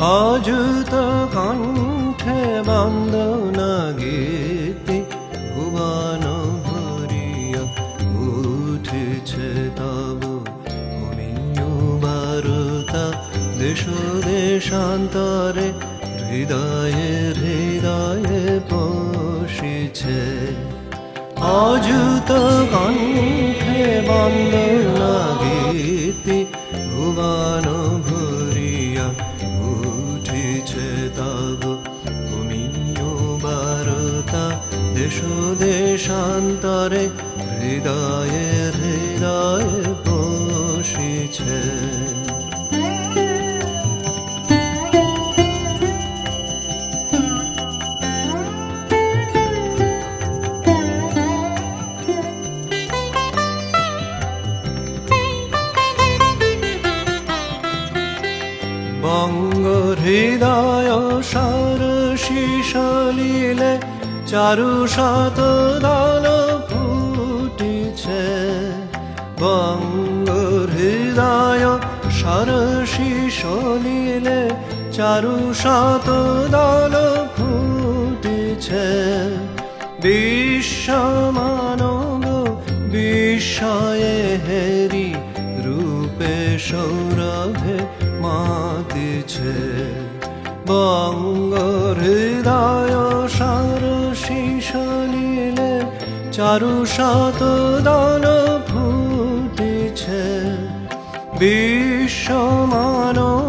অযুত কণ্ঠে বন্দনা গীতি ভুবন ভরিয়া উঠেছে তব অমিয় বারতা দেশ দেশান্তরে হৃদয়ে হৃদয়ে পশিছে অযুত কণ্ঠে বন্দনা গীতি ভুবন ভরিয়া উঠিছে তব অমিয় বারতা দেশ দেশান্তরে হৃদয়ে হৃদয়ে পশিছে বঙ্গ হৃদয় সরসী সলিলে চারু শত দল ফুটিছে বঙ্গ হৃদয় সরসী সলিলে চারু শত দল ফুটিছে বিশ্ব মানব বিস্ময়ে হেরি রূপে সৌরভে মাতিছে বঙ্গ হৃদয় সরসী সলিলে চারু শত দল ফুটিছে বিশ্ব মানব